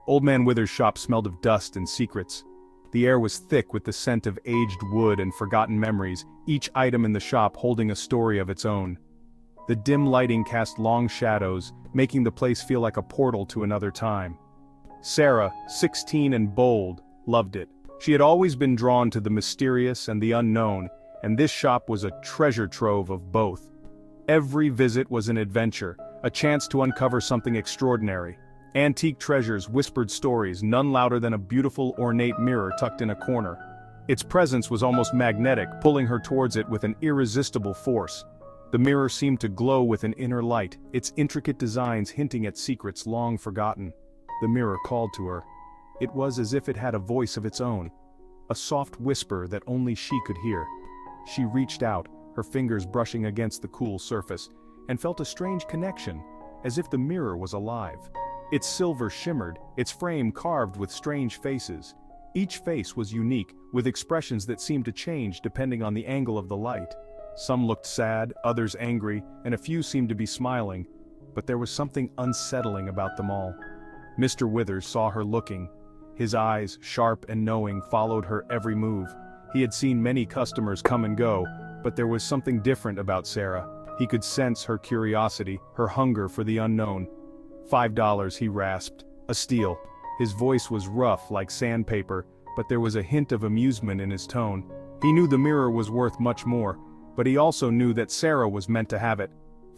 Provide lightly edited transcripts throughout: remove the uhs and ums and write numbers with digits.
Old Man Wither's shop smelled of dust and secrets. The air was thick with the scent of aged wood and forgotten memories, each item in the shop holding a story of its own. The dim lighting cast long shadows, making the place feel like a portal to another time. Sarah, 16 and bold, loved it. She had always been drawn to the mysterious and the unknown, and this shop was a treasure trove of both. Every visit was an adventure, a chance to uncover something extraordinary. Antique treasures whispered stories, none louder than a beautiful ornate mirror tucked in a corner. Its presence was almost magnetic, pulling her towards it with an irresistible force. The mirror seemed to glow with an inner light, its intricate designs hinting at secrets long forgotten. The mirror called to her. It was as if it had a voice of its own, a soft whisper that only she could hear. She reached out, her fingers brushing against the cool surface, and felt a strange connection, as if the mirror was alive. Its silver shimmered, its frame carved with strange faces. Each face was unique, with expressions that seemed to change depending on the angle of the light. Some looked sad, others angry, and a few seemed to be smiling, but there was something unsettling about them all. Mr. Withers saw her looking. His eyes, sharp and knowing, followed her every move. He had seen many customers come and go, but there was something different about Sarah. He could sense her curiosity, her hunger for the unknown. $5, he rasped. A steal. His voice was rough like sandpaper, but there was a hint of amusement in his tone. He knew the mirror was worth much more, but he also knew that Sarah was meant to have it.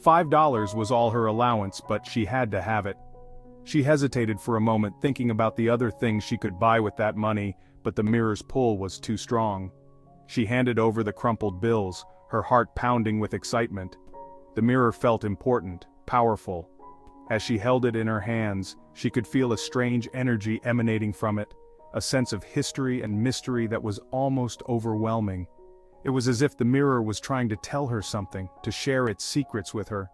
$5 was all her allowance, but she had to have it. She hesitated for a moment, thinking about the other things she could buy with that money, but the mirror's pull was too strong. She handed over the crumpled bills, her heart pounding with excitement. The mirror felt important, powerful. As she held it in her hands, she could feel a strange energy emanating from it, a sense of history and mystery that was almost overwhelming. It was as if the mirror was trying to tell her something, to share its secrets with her.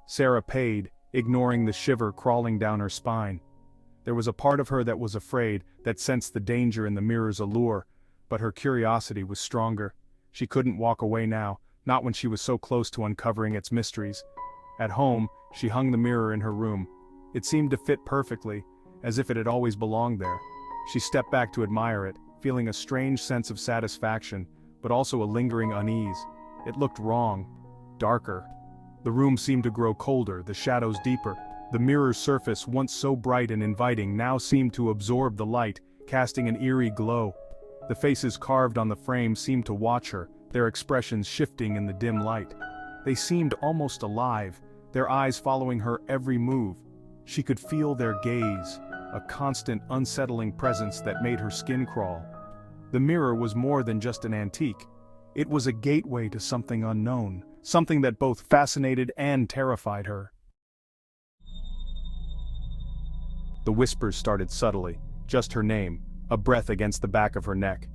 Sarah paid, ignoring the shiver crawling down her spine. There was a part of her that was afraid, that sensed the danger in the mirror's allure, but her curiosity was stronger. She couldn't walk away now, not when she was so close to uncovering its mysteries. At home, she hung the mirror in her room. It seemed to fit perfectly, as if it had always belonged there. She stepped back to admire it, feeling a strange sense of satisfaction, but also a lingering unease. It looked wrong, darker. The room seemed to grow colder, the shadows deeper. The mirror's surface, once so bright and inviting, now seemed to absorb the light, casting an eerie glow. The faces carved on the frame seemed to watch her, their expressions shifting in the dim light. They seemed almost alive, their eyes following her every move. She could feel their gaze, a constant, unsettling presence that made her skin crawl. The mirror was more than just an antique. It was a gateway to something unknown, something that both fascinated and terrified her. The whispers started subtly, just her name, a breath against the back of her neck.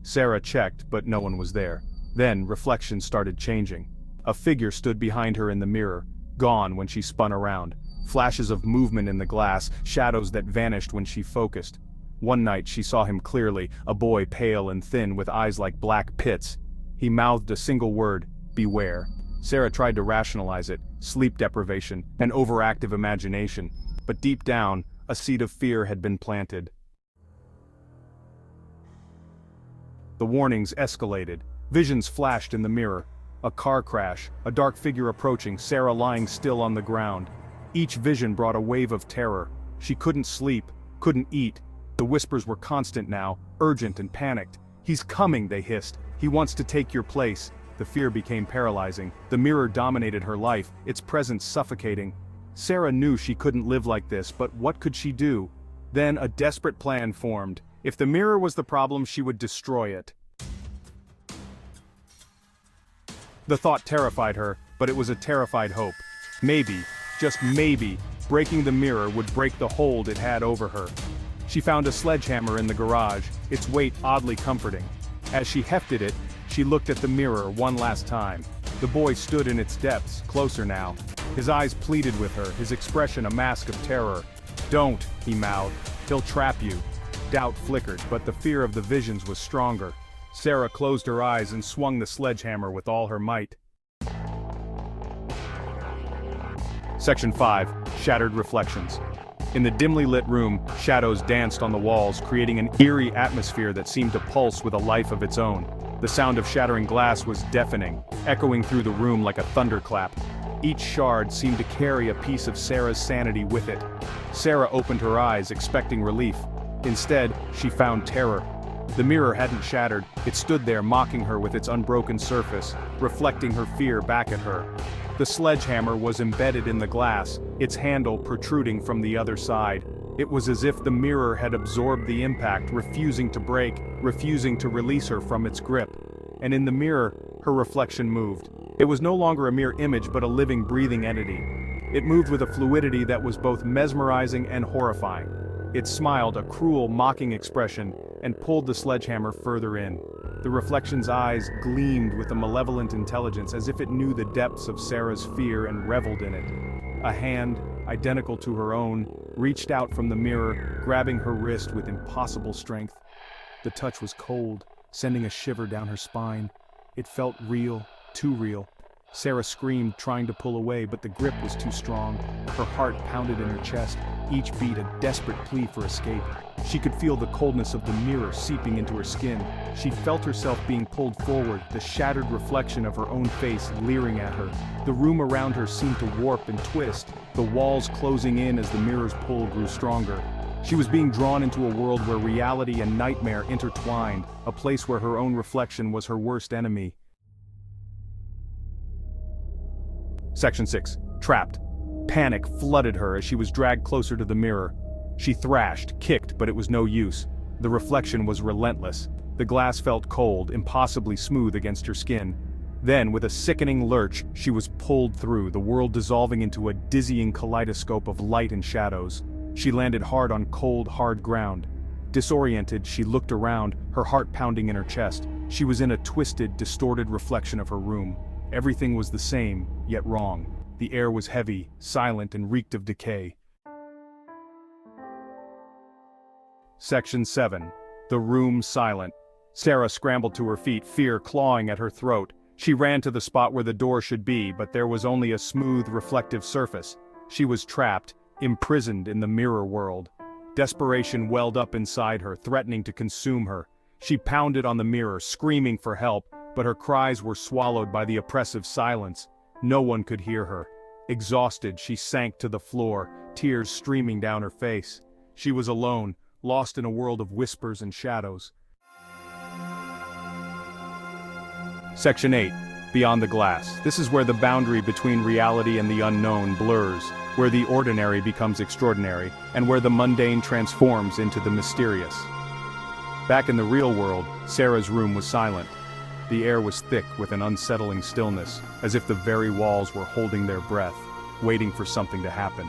Sarah checked, but no one was there. Then, reflection started changing. A figure stood behind her in the mirror, gone when she spun around. Flashes of movement in the glass, shadows that vanished when she focused. One night she saw him clearly, a boy pale and thin with eyes like black pits. He mouthed a single word, beware. Sarah tried to rationalize it, sleep deprivation, an overactive imagination. But deep down, a seed of fear had been planted. The warnings escalated. Visions flashed in the mirror. A car crash, a dark figure approaching, Sarah lying still on the ground. Each vision brought a wave of terror. She couldn't sleep, couldn't eat. The whispers were constant now, urgent and panicked. He's coming, they hissed. He wants to take your place. The fear became paralyzing. The mirror dominated her life, its presence suffocating. Sarah knew she couldn't live like this, but what could she do? Then a desperate plan formed. If the mirror was the problem, she would destroy it. The thought terrified her, but it was a terrified hope. Maybe, just maybe, breaking the mirror would break the hold it had over her. She found a sledgehammer in the garage, its weight oddly comforting. As she hefted it, she looked at the mirror one last time. The boy stood in its depths, closer now. His eyes pleaded with her, his expression a mask of terror. "Don't," he mouthed. "He'll trap you." Doubt flickered, but the fear of the visions was stronger. Sarah closed her eyes and swung the sledgehammer with all her might. Section 5. Shattered Reflections. In the dimly lit room, shadows danced on the walls, creating an eerie atmosphere that seemed to pulse with a life of its own. The sound of shattering glass was deafening, echoing through the room like a thunderclap. Each shard seemed to carry a piece of Sarah's sanity with it. Sarah opened her eyes, expecting relief. Instead, she found terror. The mirror hadn't shattered, it stood there mocking her with its unbroken surface, reflecting her fear back at her. The sledgehammer was embedded in the glass, its handle protruding from the other side. It was as if the mirror had absorbed the impact, refusing to break, refusing to release her from its grip. And in the mirror, her reflection moved. It was no longer a mere image but a living, breathing entity. It moved with a fluidity that was both mesmerizing and horrifying. It smiled, a cruel, mocking expression, and pulled the sledgehammer further in. The reflection's eyes gleamed with a malevolent intelligence, as if it knew the depths of Sarah's fear and reveled in it. A hand, identical to her own, reached out from the mirror, grabbing her wrist with impossible strength. The touch was cold, sending a shiver down her spine. It felt real, too real. Sarah screamed, trying to pull away, but the grip was too strong. Her heart pounded in her chest, each beat a desperate plea for escape. She could feel the coldness of the mirror seeping into her skin. She felt herself being pulled forward, the shattered reflection of her own face leering at her. The room around her seemed to warp and twist, the walls closing in as the mirror's pull grew stronger. She was being drawn into a world where reality and nightmare intertwined, a place where her own reflection was her worst enemy. Section 6. Trapped. Panic flooded her as she was dragged closer to the mirror. She thrashed, kicked, but it was no use. The reflection was relentless. The glass felt cold, impossibly smooth against her skin. Then, with a sickening lurch, she was pulled through, the world dissolving into a dizzying kaleidoscope of light and shadows. She landed hard on cold, hard ground. Disoriented, she looked around, her heart pounding in her chest. She was in a twisted, distorted reflection of her room. Everything was the same, yet wrong. The air was heavy, silent, and reeked of decay. Section 7. The room silent. Sarah scrambled to her feet, fear clawing at her throat. She ran to the spot where the door should be, but there was only a smooth, reflective surface. She was trapped, imprisoned in the mirror world. Desperation welled up inside her, threatening to consume her. She pounded on the mirror, screaming for help, but her cries were swallowed by the oppressive silence. No one could hear her. Exhausted, she sank to the floor, tears streaming down her face. She was alone, lost in a world of whispers and shadows. Section 8. Beyond the glass. This is where the boundary between reality and the unknown blurs, where the ordinary becomes extraordinary, and where the mundane transforms into the mysterious. Back in the real world, Sarah's room was silent. The air was thick with an unsettling stillness, as if the very walls were holding their breath, waiting for something to happen.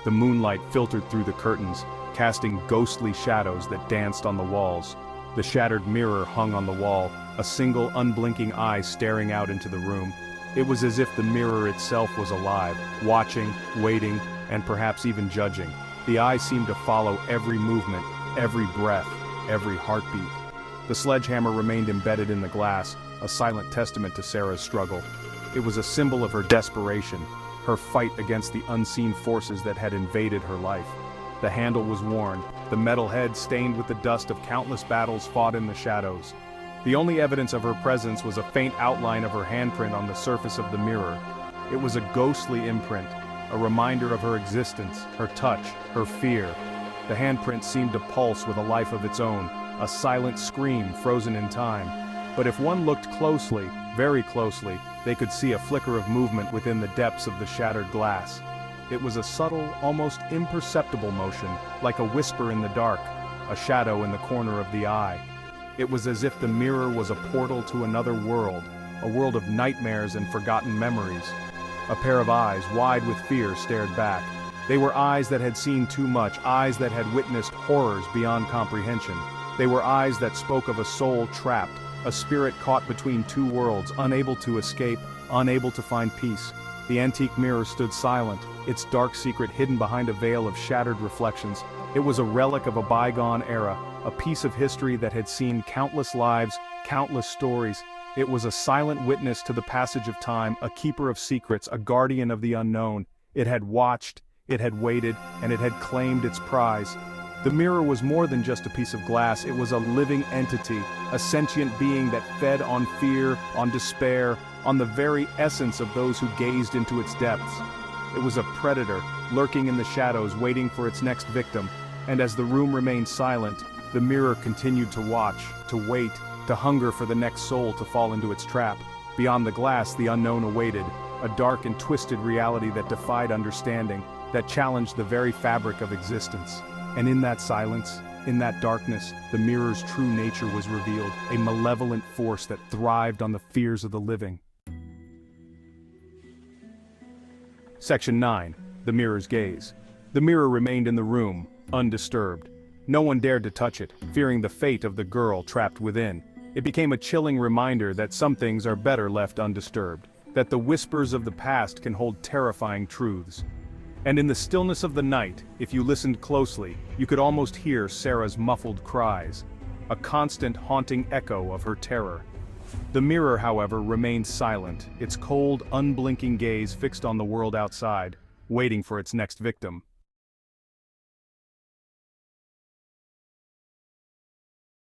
The moonlight filtered through the curtains, casting ghostly shadows that danced on the walls. The shattered mirror hung on the wall, a single unblinking eye staring out into the room. It was as if the mirror itself was alive, watching, waiting, and perhaps even judging. The eye seemed to follow every movement, every breath, every heartbeat. The sledgehammer remained embedded in the glass, a silent testament to Sarah's struggle. It was a symbol of her desperation, her fight against the unseen forces that had invaded her life. The handle was worn, the metal head stained with the dust of countless battles fought in the shadows. The only evidence of her presence was a faint outline of her handprint on the surface of the mirror. It was a ghostly imprint, a reminder of her existence, her touch, her fear. The handprint seemed to pulse with a life of its own, a silent scream frozen in time. But if one looked closely, very closely, they could see a flicker of movement within the depths of the shattered glass. It was a subtle, almost imperceptible motion, like a whisper in the dark, a shadow in the corner of the eye. It was as if the mirror was a portal to another world, a world of nightmares and forgotten memories. A pair of eyes, wide with fear, stared back. They were eyes that had seen too much, eyes that had witnessed horrors beyond comprehension. They were eyes that spoke of a soul trapped, a spirit caught between two worlds, unable to escape, unable to find peace. The antique mirror stood silent, its dark secret hidden behind a veil of shattered reflections. It was a relic of a bygone era, a piece of history that had seen countless lives, countless stories. It was a silent witness to the passage of time, a keeper of secrets, a guardian of the unknown. It had watched, It had waited, and it had claimed its prize. The mirror was more than just a piece of glass, it was a living entity, a sentient being that fed on fear, on despair, on the very essence of those who gazed into its depths. It was a predator, lurking in the shadows, waiting for its next victim, and as the room remained silent, the mirror continued to watch, to wait, to hunger for the next soul to fall into its trap. Beyond the glass, the unknown awaited, a dark and twisted reality that defied understanding, that challenged the very fabric of existence. And in that silence, in that darkness, the mirror's true nature was revealed, a malevolent force that thrived on the fears of the living. Section 9. The Mirror's Gaze. The mirror remained in the room, undisturbed. No one dared to touch it, fearing the fate of the girl trapped within. It became a chilling reminder that some things are better left undisturbed, that the whispers of the past can hold terrifying truths. And in the stillness of the night, if you listened closely, you could almost hear Sarah's muffled cries, a constant haunting echo of her terror. The mirror, however, remained silent, its cold, unblinking gaze fixed on the world outside, waiting for its next victim.